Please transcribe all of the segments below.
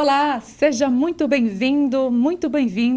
Olá, seja muito bem-vindo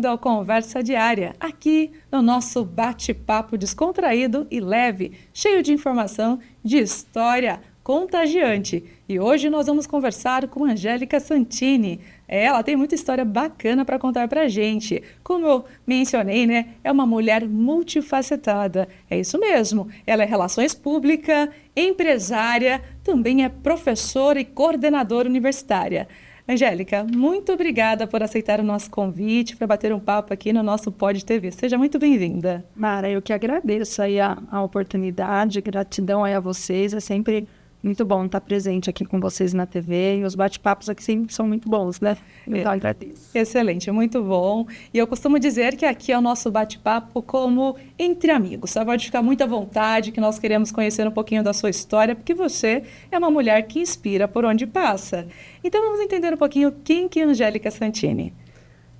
ao Conversa Diária, aqui no nosso bate-papo descontraído e leve, cheio de informação, de história contagiante. E hoje nós vamos conversar com Angélica Santini. Ela tem muita história bacana para contar para a gente. Como eu mencionei, né, é uma mulher multifacetada. É isso mesmo, ela é relações públicas, empresária, também é professora e coordenadora universitária. Angélica, muito obrigada por aceitar o nosso convite para bater um papo aqui no nosso Pod TV. Seja muito bem-vinda. Mara, eu que agradeço aí a oportunidade, gratidão aí a vocês. É sempre muito bom estar presente aqui com vocês na TV e os bate-papos aqui sempre são muito bons, né? Então, agradeço. Excelente, muito bom. E eu costumo dizer que aqui é o nosso bate-papo como entre amigos. Você pode ficar muito à vontade, que nós queremos conhecer um pouquinho da sua história, porque você é uma mulher que inspira por onde passa. Então vamos entender um pouquinho quem que é Angélica Santini.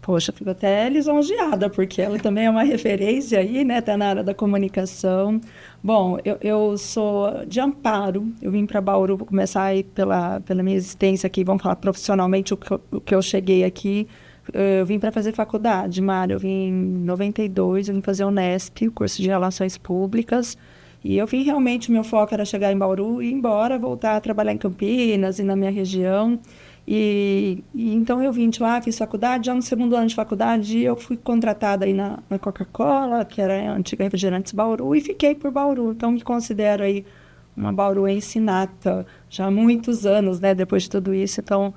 Poxa, fico até lisonjeada, porque ela também é uma referência aí, né? Está na área da comunicação. Bom, eu sou de Amparo, eu vim para Bauru, vou começar aí pela minha existência aqui, vamos falar profissionalmente o que eu cheguei aqui. Eu vim para fazer faculdade, Mara, eu vim em 92, eu vim fazer o Unesp, o curso de Relações Públicas, e eu vim realmente, o meu foco era chegar em Bauru e ir embora, voltar a trabalhar em Campinas e na minha região. E então eu vim de lá, fiz faculdade, já no segundo ano de faculdade eu fui contratada aí na Coca-Cola, que era a antiga Refrigerantes Bauru, e fiquei por Bauru. Então me considero aí uma bauruense nata, já há muitos anos, né, depois de tudo isso, então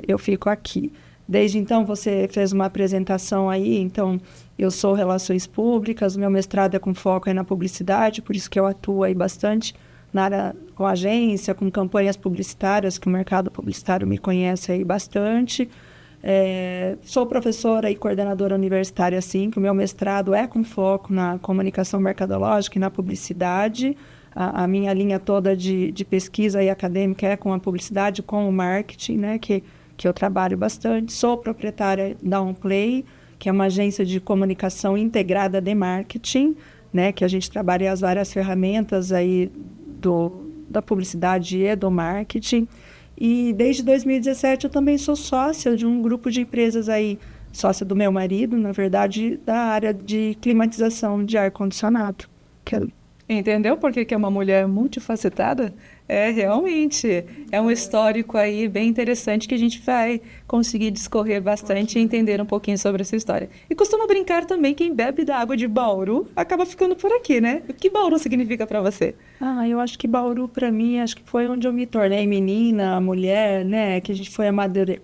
eu fico aqui. Desde então você fez uma apresentação aí, então eu sou Relações Públicas, meu mestrado é com foco aí na publicidade, por isso que eu atuo aí bastante na área com agência, com campanhas publicitárias, que o mercado publicitário me conhece aí bastante. Sou professora e coordenadora universitária, sim, que o meu mestrado é com foco na comunicação mercadológica e na publicidade. A minha linha toda de pesquisa e acadêmica é com a publicidade, com o marketing, né, que eu trabalho bastante. Sou proprietária da OnPlay, que é uma agência de comunicação integrada de marketing, né, que a gente trabalha as várias ferramentas aí da publicidade e do marketing. E desde 2017 eu também sou sócia de um grupo de empresas aí, sócia do meu marido, na verdade, da área de climatização de ar-condicionado. Entendeu por que é uma mulher multifacetada? Realmente, é um histórico aí bem interessante que a gente vai conseguir discorrer bastante e entender um pouquinho sobre essa história. E costumo brincar também que quem bebe da água de Bauru acaba ficando por aqui, né? O que Bauru significa para você? Eu acho que Bauru, para mim, acho que foi onde eu me tornei menina, mulher, né? Que a gente foi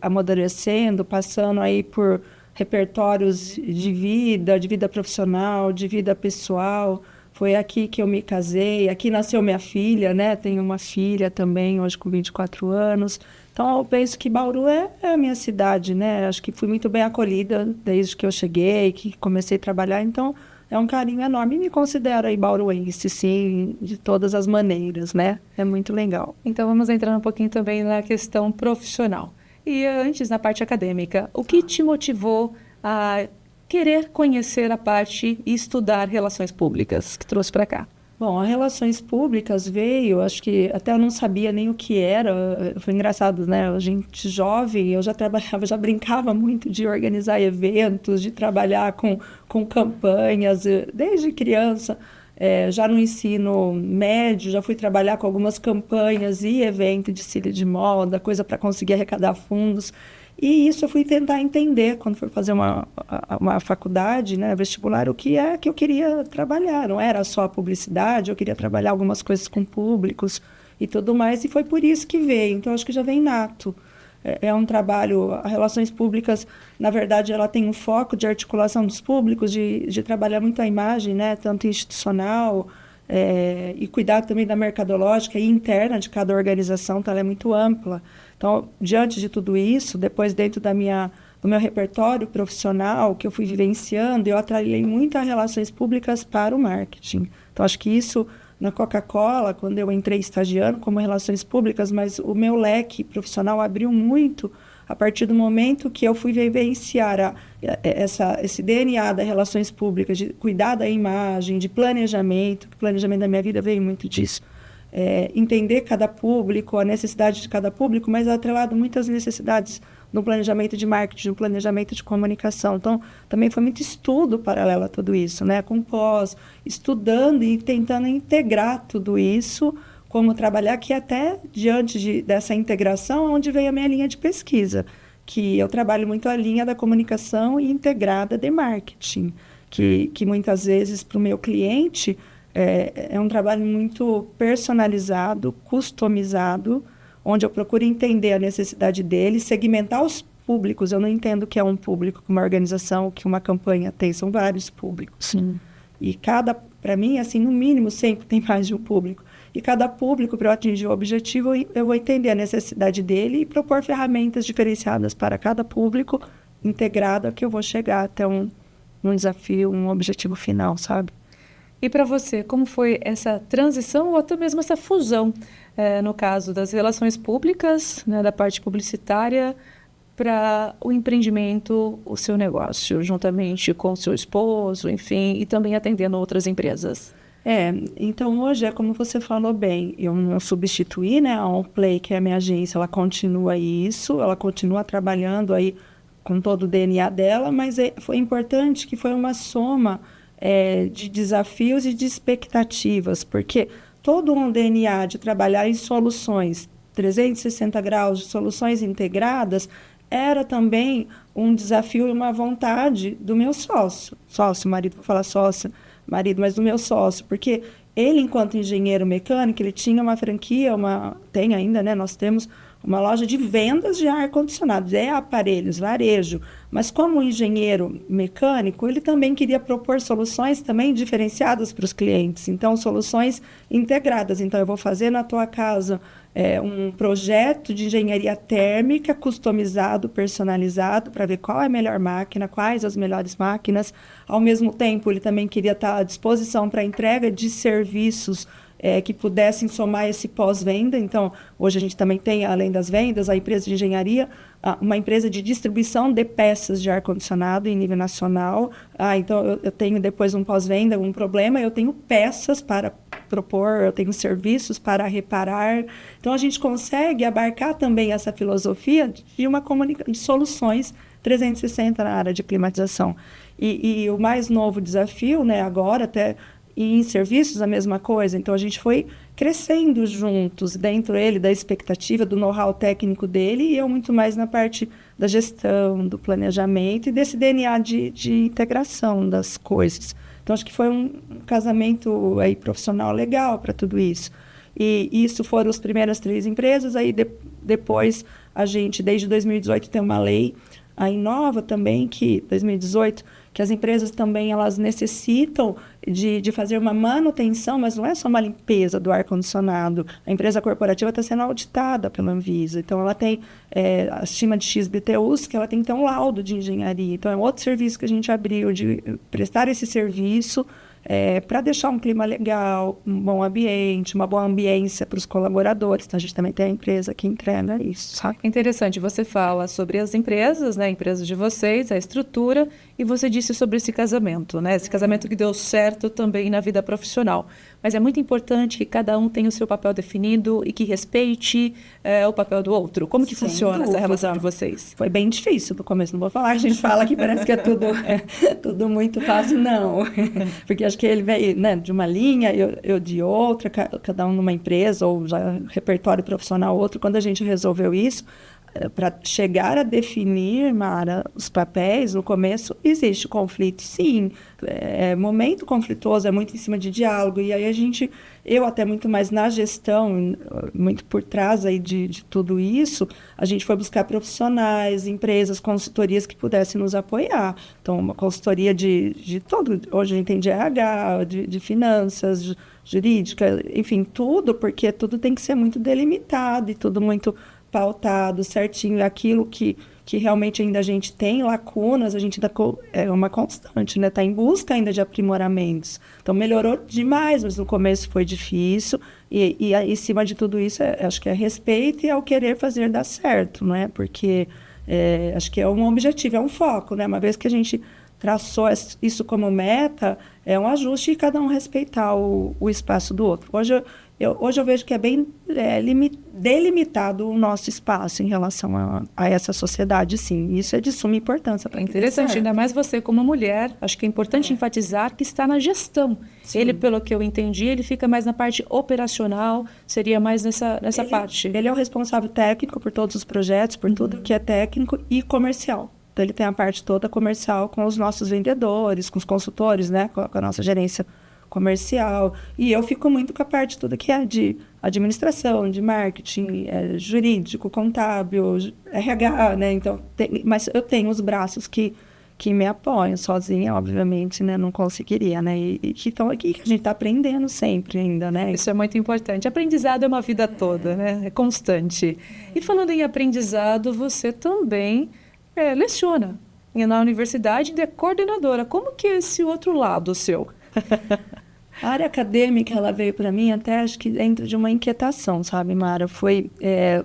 amadurecendo, passando aí por repertórios de vida profissional, de vida pessoal. Foi aqui que eu me casei, aqui nasceu minha filha, né? Tenho uma filha também, hoje com 24 anos. Então, eu penso que Bauru é a minha cidade, né? Acho que fui muito bem acolhida desde que eu cheguei, que comecei a trabalhar. Então, é um carinho enorme. E me considero aí bauruense, sim, de todas as maneiras, né? É muito legal. Então, vamos entrar um pouquinho também na questão profissional. E antes, na parte acadêmica, o que te motivou a querer conhecer a parte e estudar relações públicas, que trouxe para cá? Bom, a Relações Públicas veio, acho que até eu não sabia nem o que era, foi engraçado, né? A gente jovem, eu já trabalhava, já brincava muito de organizar eventos, de trabalhar com campanhas, desde criança, já no ensino médio, já fui trabalhar com algumas campanhas e eventos de desfile de moda, coisa para conseguir arrecadar fundos. E isso eu fui tentar entender quando fui fazer uma faculdade, né, vestibular, o que é que eu queria trabalhar. Não era só a publicidade, eu queria trabalhar algumas coisas com públicos e tudo mais, e foi por isso que veio. Então, acho que já vem nato. É um trabalho, as relações públicas, na verdade, ela tem um foco de articulação dos públicos, de trabalhar muito a imagem, né, tanto institucional, e cuidar também da mercadológica e interna de cada organização, então ela é muito ampla. Então, diante de tudo isso, depois dentro do meu repertório profissional que eu fui vivenciando, eu atraí muito as relações públicas para o marketing. Então, acho que isso na Coca-Cola, quando eu entrei estagiando como relações públicas, mas o meu leque profissional abriu muito a partir do momento que eu fui vivenciar esse DNA das relações públicas, de cuidar da imagem, de planejamento, que o planejamento da minha vida veio muito disso. Entender cada público, a necessidade de cada público, mas atrelado muitas necessidades no planejamento de marketing, no planejamento de comunicação. Então, também foi muito estudo paralelo a tudo isso, né? Com pós, estudando e tentando integrar tudo isso, como trabalhar, que até diante dessa integração, onde veio a minha linha de pesquisa, que eu trabalho muito a linha da comunicação integrada de marketing, que muitas vezes para o meu cliente é um trabalho muito personalizado, customizado, onde eu procuro entender a necessidade dele, segmentar os públicos. Eu não entendo que é um público, que uma organização, que uma campanha tem, são vários públicos. Sim. E para mim, assim, no mínimo, sempre tem mais de um público. E cada público, para eu atingir o objetivo, eu vou entender a necessidade dele e propor ferramentas diferenciadas para cada público, integrada, que eu vou chegar até um desafio, um objetivo final, sabe? E para você, como foi essa transição ou até mesmo essa fusão, no caso das relações públicas, né, da parte publicitária, para o empreendimento, o seu negócio, juntamente com o seu esposo, enfim, e também atendendo outras empresas? Então hoje é como você falou bem, eu não substituí, né, a OnPlay, que é a minha agência, ela continua isso, ela continua trabalhando aí com todo o DNA dela, mas foi importante que foi uma soma de desafios e de expectativas, porque todo um DNA de trabalhar em soluções 360 graus, de soluções integradas, era também um desafio e uma vontade do meu sócio, marido, vou falar sócio, marido, mas do meu sócio, porque ele, enquanto engenheiro mecânico, ele tinha uma franquia, tem ainda, né, nós temos uma loja de vendas de ar-condicionado, aparelhos, varejo, mas como engenheiro mecânico, ele também queria propor soluções também diferenciadas para os clientes, então soluções integradas. Então eu vou fazer na tua casa um projeto de engenharia térmica customizado, personalizado, para ver qual é a melhor máquina, quais as melhores máquinas. Ao mesmo tempo, ele também queria estar à disposição para entrega de serviços que pudessem somar esse pós-venda. Então, hoje a gente também tem, além das vendas, a empresa de engenharia, uma empresa de distribuição de peças de ar-condicionado em nível nacional. Então, eu tenho depois um pós-venda, um problema, eu tenho peças para propor, eu tenho serviços para reparar. Então, a gente consegue abarcar também essa filosofia de soluções 360 na área de climatização. E o mais novo desafio, né, agora até... E em serviços, a mesma coisa. Então, a gente foi crescendo juntos, dentro dele, da expectativa, do know-how técnico dele, e eu muito mais na parte da gestão, do planejamento e desse DNA de integração das coisas. Então, acho que foi um casamento aí, profissional legal para tudo isso. E isso foram as primeiras 3 empresas. Aí, depois, a gente, desde 2018, tem uma lei aí nova também, que 2018... que as empresas também elas necessitam de fazer uma manutenção, mas não é só uma limpeza do ar-condicionado. A empresa corporativa está sendo auditada pela Anvisa. Então, ela tem acima de X BTUs, que ela tem que ter um laudo de engenharia. Então, é um outro serviço que a gente abriu, de prestar esse serviço para deixar um clima legal, um bom ambiente, uma boa ambiência para os colaboradores. Então, a gente também tem a empresa que entrega isso, sabe? Interessante, você fala sobre as empresas, né, empresas de vocês, a estrutura, e você disse sobre esse casamento, né, esse casamento que deu certo também na vida profissional. Mas é muito importante que cada um tenha o seu papel definido e que respeite o papel do outro. Como que funciona essa relação de vocês? Foi bem difícil no começo, não vou falar, a gente fala que parece que é tudo muito fácil, não. Porque acho que ele veio, né, de uma linha, eu de outra, cada um numa empresa, ou já repertório profissional outro. Quando a gente resolveu isso, para chegar a definir, Mara, os papéis, no começo existe conflito, sim. Momento conflituoso, é muito em cima de diálogo. E aí eu até muito mais na gestão, muito por trás aí de tudo isso, a gente foi buscar profissionais, empresas, consultorias que pudessem nos apoiar. Então, uma consultoria de todo, hoje a gente tem de RH, de finanças, jurídica, enfim, tudo, porque tudo tem que ser muito delimitado e tudo muito pautado, certinho, aquilo que realmente ainda a gente tem lacunas, a gente ainda é uma constante, né? Está em busca ainda de aprimoramentos. Então, melhorou demais, mas no começo foi difícil. E em cima de tudo isso, acho que é respeito e é o querer fazer dar certo, né? Porque acho que é um objetivo, é um foco, né? Uma vez que a gente traçou isso como meta, é um ajuste e cada um respeitar o espaço do outro. Hoje eu vejo que é bem delimitado o nosso espaço em relação a essa sociedade, sim. Isso é de suma importância. É interessante, ainda mais você como mulher, acho que é importante enfatizar que está na gestão. Sim. Ele, pelo que eu entendi, ele fica mais na parte operacional, seria mais nessa parte. Ele é o responsável técnico por todos os projetos, por tudo que é técnico e comercial. Então, ele tem a parte toda comercial com os nossos vendedores, com os consultores, né, com a nossa gerência comercial. E eu fico muito com a parte toda que é de administração, de marketing, jurídico, contábil, RH, né? Então, mas eu tenho os braços que me apoiam. Sozinha, obviamente, né, não conseguiria, né? E que estão aqui, que a gente está aprendendo sempre ainda, né? Isso é muito importante. Aprendizado é uma vida toda, né? É constante. E falando em aprendizado, você também leciona na universidade e é coordenadora. Como que é esse outro lado seu? A área acadêmica, ela veio para mim até, acho que dentro de uma inquietação, sabe, Mara? Foi,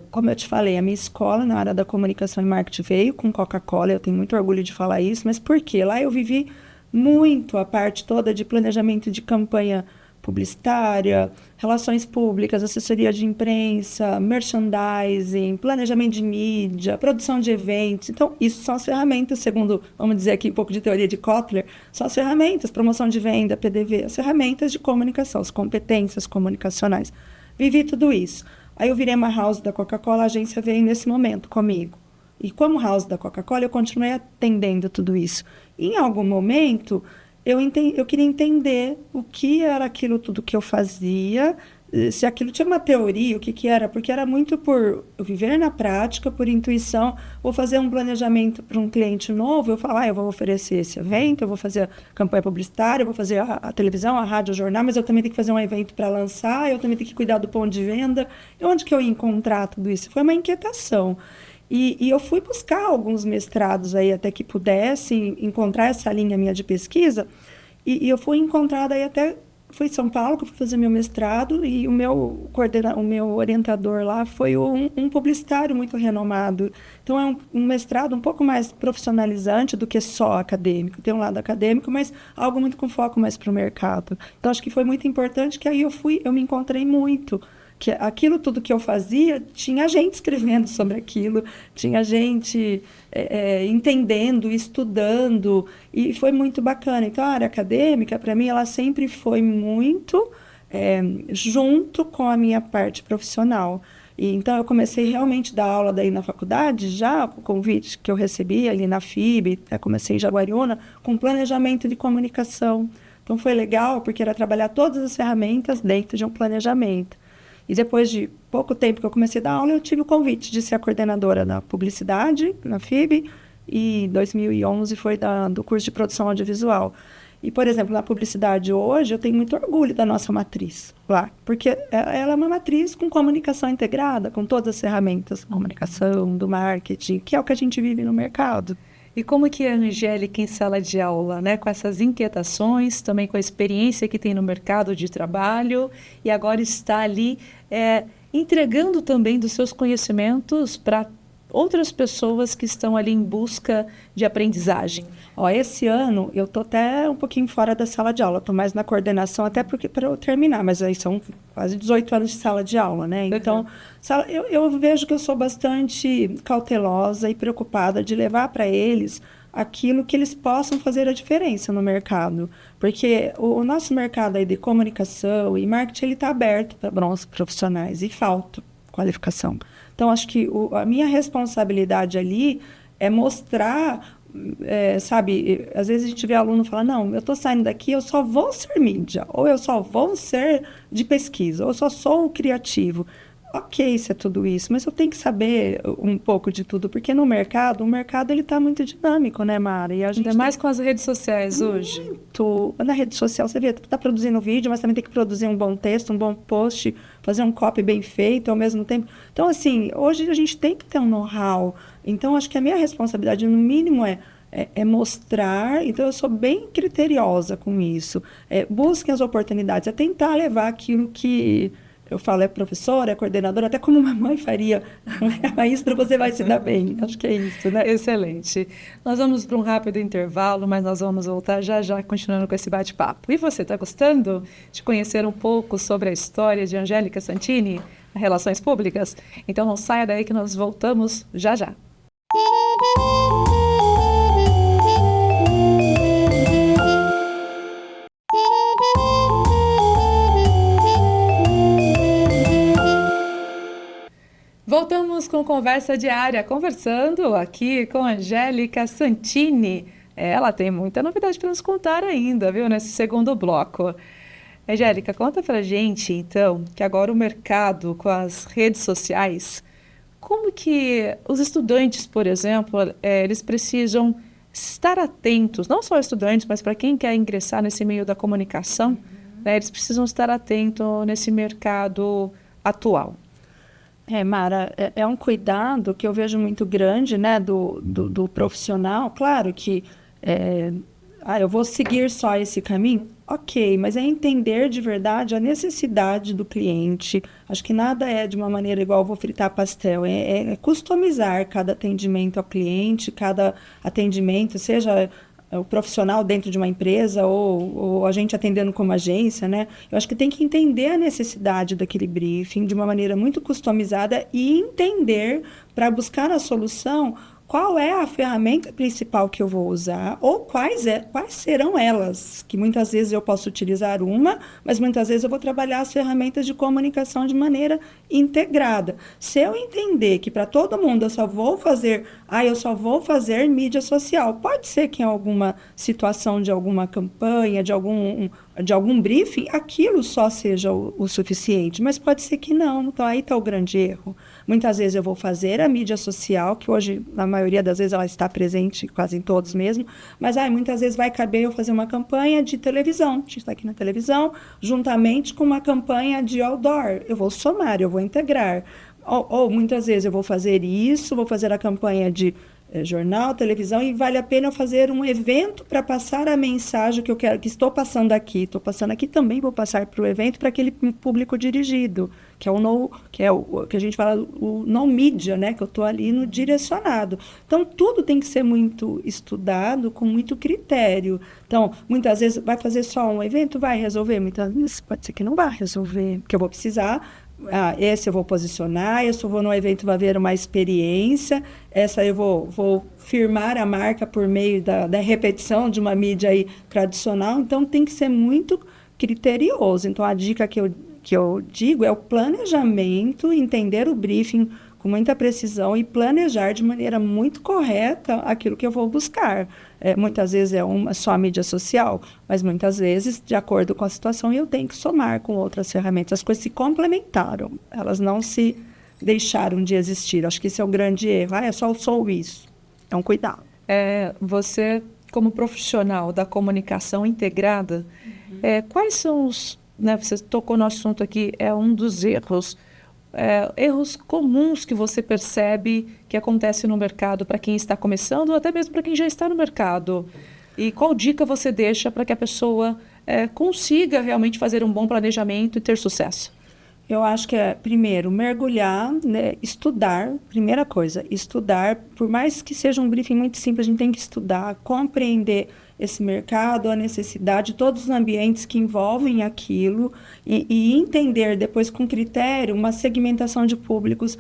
como eu te falei, a minha escola na área da comunicação e marketing veio com Coca-Cola, eu tenho muito orgulho de falar isso, mas por quê? Lá eu vivi muito a parte toda de planejamento de campanha publicitária, relações públicas, assessoria de imprensa, merchandising, planejamento de mídia, produção de eventos. Então, isso são as ferramentas, segundo, vamos dizer aqui um pouco de teoria de Kotler, são as ferramentas, promoção de venda, PDV, as ferramentas de comunicação, as competências comunicacionais. Vivi tudo isso. Aí eu virei uma house da Coca-Cola, a agência veio nesse momento comigo. E como house da Coca-Cola, eu continuei atendendo tudo isso. E, em algum momento, eu queria entender o que era aquilo tudo que eu fazia, se aquilo tinha uma teoria, o que era, porque era muito por eu viver na prática, por intuição, vou fazer um planejamento para um cliente novo, eu falo, eu vou oferecer esse evento, eu vou fazer a campanha publicitária, eu vou fazer a televisão, a rádio, o jornal, mas eu também tenho que fazer um evento para lançar, eu também tenho que cuidar do ponto de venda. E onde que eu ia encontrar tudo isso? Foi uma inquietação. E eu fui buscar alguns mestrados aí até que pudesse encontrar essa linha minha de pesquisa. E eu fui encontrada aí até... Fui em São Paulo, que eu fui fazer meu mestrado, e o meu orientador lá foi um publicitário muito renomado. Então, é um mestrado um pouco mais profissionalizante do que só acadêmico. Tem um lado acadêmico, mas algo muito com foco mais para o mercado. Então, acho que foi muito importante que aí eu me encontrei muito. Que aquilo tudo que eu fazia, tinha gente escrevendo sobre aquilo, tinha gente entendendo, estudando, e foi muito bacana. Então, a área acadêmica, para mim, ela sempre foi muito junto com a minha parte profissional. E, então, eu comecei realmente a dar aula daí na faculdade, já com o convite que eu recebi ali na FIB, comecei em Jaguariúna, com planejamento de comunicação. Então, foi legal, porque era trabalhar todas as ferramentas dentro de um planejamento. E depois de pouco tempo que eu comecei a dar aula, eu tive o convite de ser a coordenadora da publicidade na FIB, e em 2011 foi do curso de produção audiovisual. E, por exemplo, na publicidade hoje, eu tenho muito orgulho da nossa matriz lá, porque ela é uma matriz com comunicação integrada, com todas as ferramentas de comunicação, do marketing, que é o que a gente vive no mercado. E como que é a Angélica em sala de aula, né? Com essas inquietações, também com a experiência que tem no mercado de trabalho, e agora está ali entregando também dos seus conhecimentos para outras pessoas que estão ali em busca de aprendizagem? Esse ano eu estou até um pouquinho fora da sala de aula, estou mais na coordenação, até porque para eu terminar, mas aí são quase 18 anos de sala de aula, né? Então, eu vejo que eu sou bastante cautelosa e preocupada de levar para eles aquilo que eles possam fazer a diferença no mercado. Porque o nosso mercado aí de comunicação e marketing, ele está aberto para bons profissionais e falta qualificação. Então, acho que a minha responsabilidade ali é mostrar, sabe, às vezes a gente vê aluno falar, não, eu estou saindo daqui, eu só vou ser mídia, ou eu só vou ser de pesquisa, ou eu só sou o criativo. Ok, isso é tudo isso, mas eu tenho que saber um pouco de tudo, porque o mercado ele está muito dinâmico, né, Mara? E a gente ainda mais com as redes sociais hoje. Muito. Na rede social, você vê, está produzindo vídeo, mas também tem que produzir um bom texto, um bom post, fazer um copy bem feito ao mesmo tempo. Então, assim, hoje a gente tem que ter um know-how. Então, acho que a minha responsabilidade, no mínimo, é mostrar. Então, eu sou bem criteriosa com isso. Busquem as oportunidades, é tentar levar aquilo que eu falo, é professora, é coordenadora, até como uma mãe faria. Mas para você vai se dar bem. Acho que é isso, né? Excelente. Nós vamos para um rápido intervalo, mas nós vamos voltar já já, continuando com esse bate-papo. E você, está gostando de conhecer um pouco sobre a história de Angélica Santini, Relações Públicas? Então não saia daí que nós voltamos já já. Voltamos com Conversa Diária, conversando aqui com Angélica Santini. Ela tem muita novidade para nos contar ainda, viu, nesse segundo bloco. Angélica, conta pra gente, então, que agora o mercado com as redes sociais, como que os estudantes, por exemplo, eles precisam estar atentos, não só estudantes, mas para quem quer ingressar nesse meio da comunicação, né, eles precisam estar atentos nesse mercado atual. Mara, é um cuidado que eu vejo muito grande, né, do profissional. Claro que eu vou seguir só esse caminho, ok, mas é entender de verdade a necessidade do cliente. Acho que nada é de uma maneira igual vou fritar pastel, é customizar cada atendimento ao cliente, cada atendimento, seja o profissional dentro de uma empresa ou a gente atendendo como agência, né? Eu acho que tem que entender a necessidade daquele briefing de uma maneira muito customizada e entender para buscar a solução qual é a ferramenta principal que eu vou usar ou quais serão elas, que muitas vezes eu posso utilizar uma, mas muitas vezes eu vou trabalhar as ferramentas de comunicação de maneira integrada. Se eu entender que para todo mundo eu só vou fazer mídia social, pode ser que em alguma situação de alguma campanha, de algum briefing, aquilo só seja o suficiente, mas pode ser que não. Então, aí está o grande erro. Muitas vezes eu vou fazer a mídia social, que hoje, na maioria das vezes, ela está presente, quase em todos mesmo, mas muitas vezes vai caber eu fazer uma campanha de televisão. A gente está aqui na televisão, juntamente com uma campanha de outdoor. Eu vou somar, eu vou integrar. Ou muitas vezes eu vou fazer isso, vou fazer a campanha de jornal, televisão, e vale a pena eu fazer um evento para passar a mensagem que eu quero, que estou passando aqui também vou passar para o evento para aquele público dirigido, que é o que a gente fala, o não mídia, né, que eu estou ali no direcionado. Então, tudo tem que ser muito estudado, com muito critério. Então, muitas vezes, vai fazer só um evento? Vai resolver? Muitas vezes pode ser que não vá resolver, porque eu vou precisar. Esse eu vou posicionar, esse eu vou num evento, vai haver uma experiência, essa eu vou firmar a marca por meio da repetição de uma mídia aí tradicional. Então, tem que ser muito criterioso. Então, a dica que eu digo é o planejamento, entender o briefing com muita precisão e planejar de maneira muito correta aquilo que eu vou buscar. Muitas vezes é só mídia social, mas muitas vezes, de acordo com a situação, eu tenho que somar com outras ferramentas. As coisas se complementaram, elas não se deixaram de existir. Acho que esse é o grande erro. Eu só sou isso. É um cuidado. Você, como profissional da comunicação integrada, quais são os... Né, você tocou no assunto aqui, é um dos erros. Erros comuns que você percebe que acontecem no mercado para quem está começando ou até mesmo para quem já está no mercado? E qual dica você deixa para que a pessoa consiga realmente fazer um bom planejamento e ter sucesso? Eu acho que primeiro, mergulhar, né, estudar, primeira coisa, estudar, por mais que seja um briefing muito simples, a gente tem que estudar, compreender esse mercado, a necessidade, todos os ambientes que envolvem aquilo e entender depois com critério uma segmentação de públicos.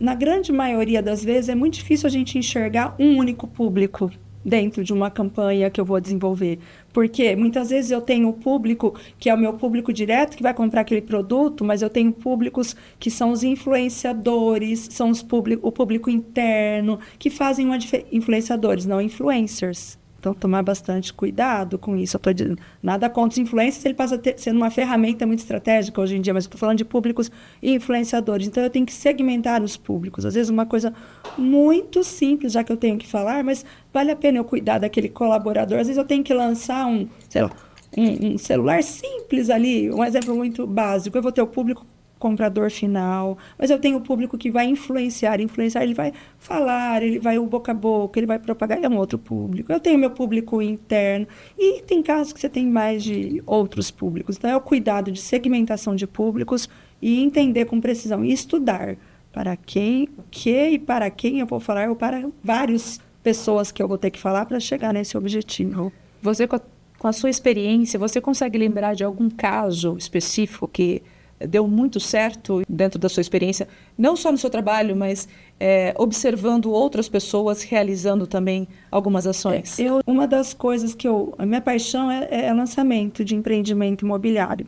Na grande maioria das vezes, é muito difícil a gente enxergar um único público dentro de uma campanha que eu vou desenvolver. Porque muitas vezes eu tenho o público que é o meu público direto, que vai comprar aquele produto, mas eu tenho públicos que são os influenciadores, são o público interno, que fazem influenciadores, não influencers. Então, tomar bastante cuidado com isso. Eu estou dizendo, nada contra os influencers, ele passa a ser uma ferramenta muito estratégica hoje em dia, mas eu estou falando de públicos influenciadores. Então, eu tenho que segmentar os públicos. Às vezes, uma coisa muito simples, já que eu tenho que falar, mas vale a pena eu cuidar daquele colaborador. Às vezes, eu tenho que lançar um celular simples ali, um exemplo muito básico. Eu vou ter o público comprador final, mas eu tenho o público que vai influenciar, ele vai falar, ele vai o boca a boca, ele vai propagar, é um outro público. Eu tenho meu público interno e tem casos que você tem mais de outros públicos. Então, é o cuidado de segmentação de públicos e entender com precisão e estudar para quem, o que e para quem eu vou falar, ou para várias pessoas que eu vou ter que falar para chegar nesse objetivo. Você, com a sua experiência, você consegue lembrar de algum caso específico que deu muito certo dentro da sua experiência, não só no seu trabalho, mas observando outras pessoas realizando também algumas ações? Uma das coisas a minha paixão é lançamento de empreendimento imobiliário.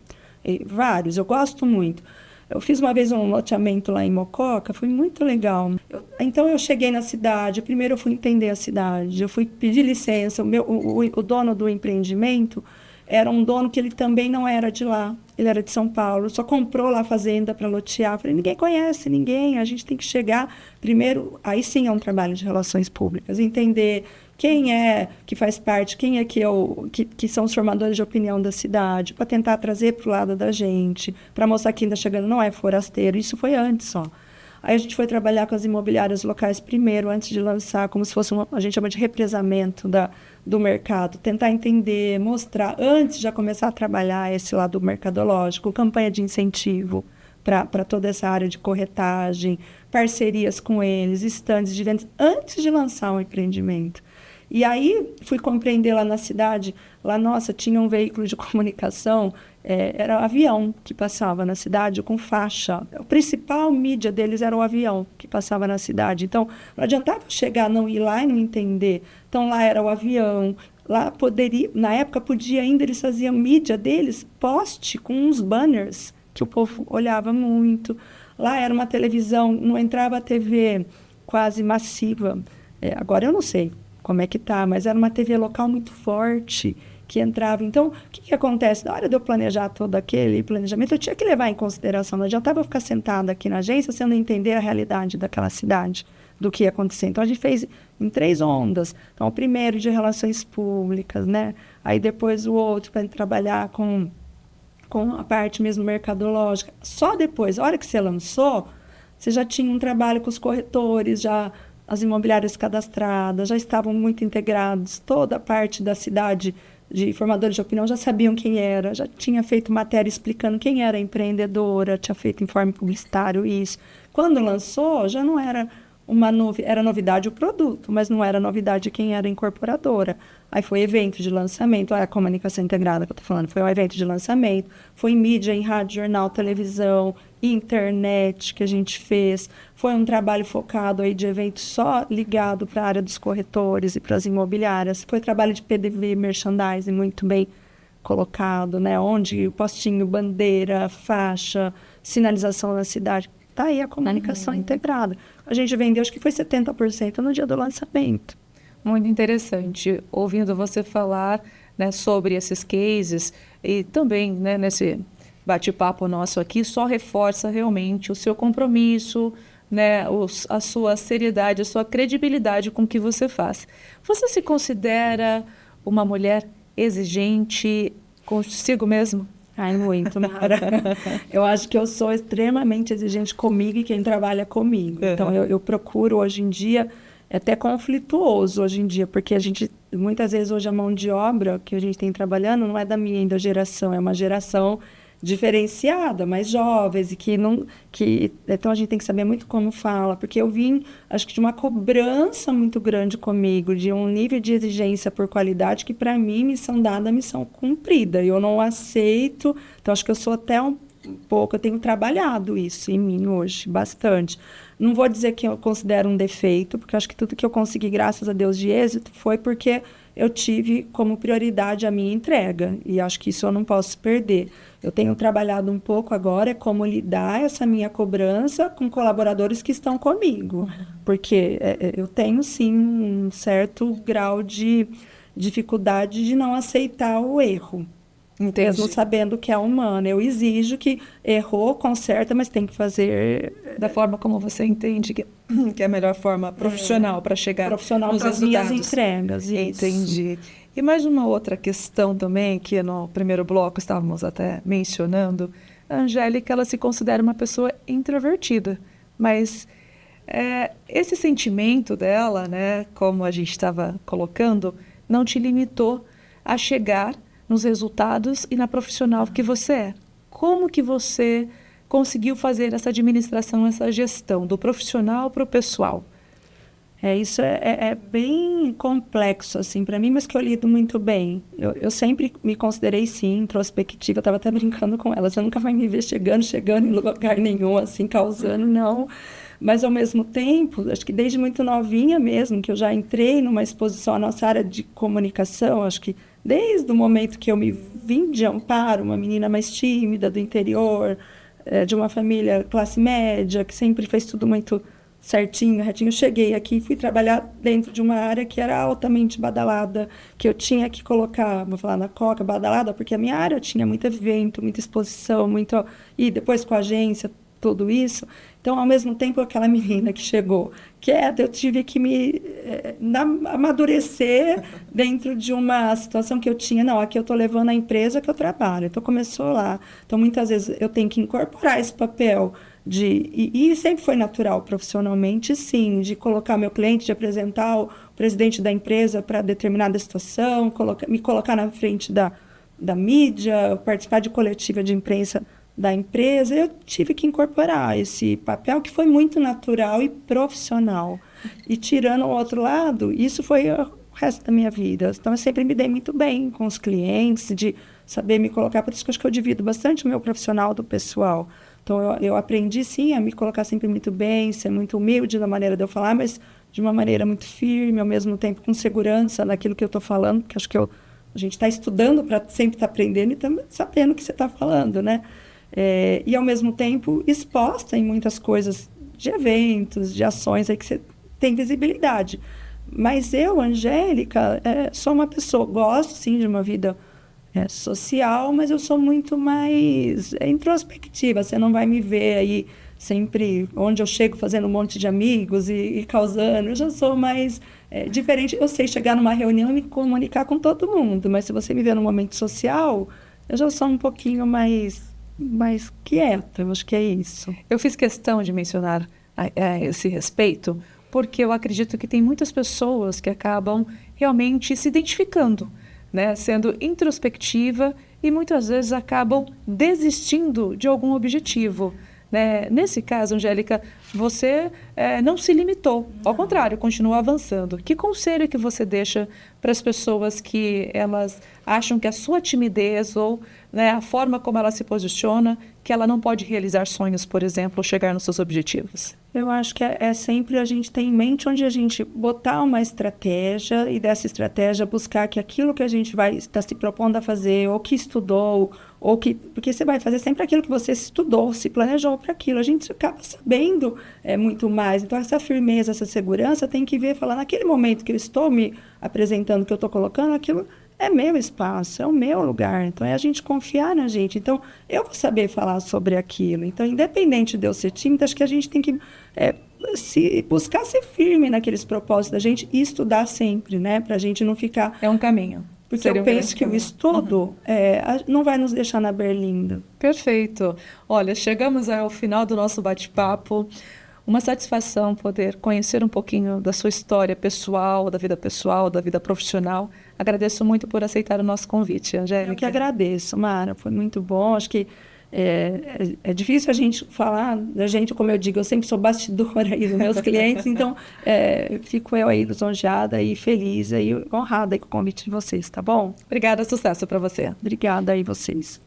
Vários, eu gosto muito. Eu fiz uma vez um loteamento lá em Mococa, foi muito legal. Então eu cheguei na cidade, primeiro eu fui entender a cidade, eu fui pedir licença. O dono do empreendimento era um dono que ele também não era de lá, ele era de São Paulo, só comprou lá a fazenda para lotear. Eu falei, ninguém conhece ninguém, a gente tem que chegar primeiro, aí sim é um trabalho de relações públicas, entender quem é que faz parte, quem é que são os formadores de opinião da cidade, para tentar trazer para o lado da gente, para mostrar que ainda chegando não é forasteiro. Isso foi antes só. Aí a gente foi trabalhar com as imobiliárias locais primeiro, antes de lançar, como se fosse a gente chama de represamento do mercado, tentar entender, mostrar, antes de já começar a trabalhar esse lado mercadológico, campanha de incentivo para toda essa área de corretagem, parcerias com eles, estandes de vendas, antes de lançar um empreendimento. E aí fui compreender lá na cidade, lá, nossa, tinha um veículo de comunicação, era um avião que passava na cidade com faixa. A principal mídia deles era o avião que passava na cidade. Então, não adiantava chegar, não ir lá e não entender. Então, lá era o avião, lá poderia, na época podia ainda, eles faziam mídia deles, poste com uns banners, que o povo olhava muito. Lá era uma televisão, não entrava a TV quase massiva. Agora eu não sei como é que tá, mas era uma TV local muito forte que entrava. Então, o que acontece? Na hora de eu planejar todo aquele planejamento, eu tinha que levar em consideração. Não adiantava eu ficar sentada aqui na agência sem não entender a realidade daquela cidade, do que ia acontecer. Então, a gente fez em 3 ondas. Então, o primeiro de relações públicas, né? Aí, depois o outro para trabalhar com a parte mesmo mercadológica. Só depois, a hora que você lançou, você já tinha um trabalho com os corretores, já as imobiliárias cadastradas, já estavam muito integrados, toda a parte da cidade de formadores de opinião já sabiam quem era, já tinha feito matéria explicando quem era a empreendedora, tinha feito informe publicitário, isso. Quando lançou, já não era era novidade o produto, mas não era novidade quem era a incorporadora. Aí foi evento de lançamento, a comunicação integrada que eu estou falando, foi um evento de lançamento, foi mídia em rádio, jornal, televisão, internet que a gente fez, foi um trabalho focado aí de evento só ligado para a área dos corretores e para as imobiliárias, foi trabalho de PDV, merchandising muito bem colocado, né? Onde o postinho, bandeira, faixa, sinalização na cidade. Está aí a comunicação integrada. A gente vendeu, acho que foi 70% no dia do lançamento. Muito interessante. Ouvindo você falar, né, sobre esses cases e também, né, nesse bate-papo nosso aqui, só reforça realmente o seu compromisso, né, a sua seriedade, a sua credibilidade com o que você faz. Você se considera uma mulher exigente consigo mesmo? Ai, muito, Mara. Eu acho que eu sou extremamente exigente comigo e quem trabalha comigo. Então, eu procuro, hoje em dia, é até conflituoso hoje em dia, porque a gente, muitas vezes, hoje a mão de obra que a gente tem trabalhando não é da minha ainda geração, é uma geração diferenciada, mais jovens, e então a gente tem que saber muito como fala, porque eu vim, acho que de uma cobrança muito grande comigo, de um nível de exigência por qualidade que para mim missão dada, missão cumprida, e eu não aceito. Então acho que eu sou até um pouco, eu tenho trabalhado isso em mim hoje, bastante. Não vou dizer que eu considero um defeito, porque acho que tudo que eu consegui, graças a Deus, de êxito, foi porque eu tive como prioridade a minha entrega, e acho que isso eu não posso perder. Eu tenho trabalhado um pouco agora como lidar essa minha cobrança com colaboradores que estão comigo, porque eu tenho, sim, um certo grau de dificuldade de não aceitar o erro. Entendi. Mesmo sabendo que é humano. Eu exijo que errou, conserta, mas tem que fazer da forma como você entende que é a melhor forma profissional para chegar profissional nos para as resultados. minhas entregas. Isso. Entendi. E mais uma outra questão também, que no primeiro bloco estávamos até mencionando, a Angélica, ela se considera uma pessoa introvertida, mas esse sentimento dela, né, como a gente estava colocando, não te limitou a chegar nos resultados e na profissional que você é. Como que você conseguiu fazer essa administração, essa gestão do profissional para o pessoal? Isso é bem complexo, assim, para mim, mas que eu lido muito bem. Eu sempre me considerei, sim, introspectiva. Eu estava até brincando com ela. Você nunca vai me ver chegando em lugar nenhum, assim, causando, não. Mas, ao mesmo tempo, acho que desde muito novinha mesmo, que eu já entrei numa exposição à nossa área de comunicação, acho que desde o momento que eu me vim de Amparo, uma menina mais tímida, do interior, de uma família classe média, que sempre fez tudo muito certinho, retinho. Eu cheguei aqui e fui trabalhar dentro de uma área que era altamente badalada, que eu tinha que colocar, vou falar na Coca, badalada, porque a minha área tinha muito evento, muita exposição, muito... E depois com a agência, tudo isso. Então, ao mesmo tempo, aquela menina que chegou quieta, eu tive que me amadurecer dentro de uma situação que eu tinha. Não, aqui eu estou levando a empresa que eu trabalho. Então, começou lá. Então, muitas vezes, eu tenho que incorporar esse papel e sempre foi natural profissionalmente, sim, de colocar meu cliente, de apresentar o presidente da empresa para determinada situação, me colocar na frente da mídia, participar de coletiva de imprensa da empresa. Eu tive que incorporar esse papel que foi muito natural e profissional. E tirando o outro lado, isso foi o resto da minha vida. Então, eu sempre me dei muito bem com os clientes, de saber me colocar. Por isso que eu acho que eu divido bastante o meu profissional do pessoal. Então, eu aprendi, sim, a me colocar sempre muito bem, ser muito humilde na maneira de eu falar, mas de uma maneira muito firme, ao mesmo tempo com segurança naquilo que eu estou falando, porque acho que a gente está estudando para sempre estar aprendendo e também sabendo o que você está falando, né? E, ao mesmo tempo, exposta em muitas coisas de eventos, de ações aí que você tem visibilidade. Mas eu, Angélica, sou uma pessoa, gosto, sim, de uma vida social, mas eu sou muito mais introspectiva. Você não vai me ver aí sempre onde eu chego fazendo um monte de amigos e causando. Eu já sou mais diferente. Eu sei chegar numa reunião e me comunicar com todo mundo, mas se você me ver num momento social, eu já sou um pouquinho mais quieta. Eu acho que é isso. Eu fiz questão de mencionar a esse respeito, porque eu acredito que tem muitas pessoas que acabam realmente se identificando, né, sendo introspectiva e muitas vezes acabam desistindo de algum objetivo. Né? Nesse caso, Angélica, você não se limitou, ao contrário, continuou avançando. Que conselho que você deixa para as pessoas que elas acham que a sua timidez ou, né, a forma como ela se posiciona, que ela não pode realizar sonhos, por exemplo, ou chegar nos seus objetivos? Eu acho que é sempre a gente ter em mente onde a gente botar uma estratégia e dessa estratégia buscar que aquilo que a gente vai estar se propondo a fazer, ou que estudou, porque você vai fazer sempre aquilo que você estudou, se planejou para aquilo. A gente acaba sabendo muito mais. Então, essa firmeza, essa segurança tem que ver, falar, naquele momento que eu estou me apresentando, que eu estou colocando, aquilo é meu espaço, é o meu lugar. Então, é a gente confiar na gente. Então, eu vou saber falar sobre aquilo. Então, independente de eu ser tímida, acho que a gente tem que buscar ser firme naqueles propósitos da gente e estudar sempre, né? Para a gente não ficar... É um caminho. Porque eu penso que o estudo não vai nos deixar na berlinda. Perfeito. Olha, chegamos ao final do nosso bate-papo. Uma satisfação poder conhecer um pouquinho da sua história pessoal, da vida profissional. Agradeço muito por aceitar o nosso convite, Angélica. Eu que agradeço, Mara. Foi muito bom. Acho que é difícil a gente falar da gente, como eu digo, eu sempre sou bastidora aí dos meus clientes, então fico eu aí lisonjeada e feliz e honrada aí com o convite de vocês, tá bom? Obrigada, sucesso para você. Obrigada aí vocês.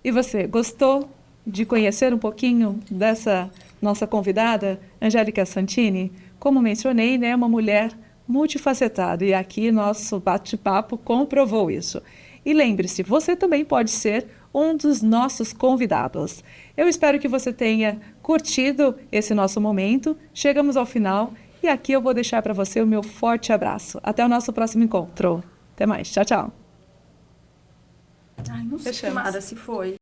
E você, gostou de conhecer um pouquinho dessa nossa convidada, Angélica Santini? Como mencionei, né, uma mulher multifacetada e aqui nosso bate-papo comprovou isso. E lembre-se, você também pode ser um dos nossos convidados. Eu espero que você tenha curtido esse nosso momento. Chegamos ao final e aqui eu vou deixar para você o meu forte abraço. Até o nosso próximo encontro. Até mais. Tchau, tchau. Ai, não sei, Mara, se foi.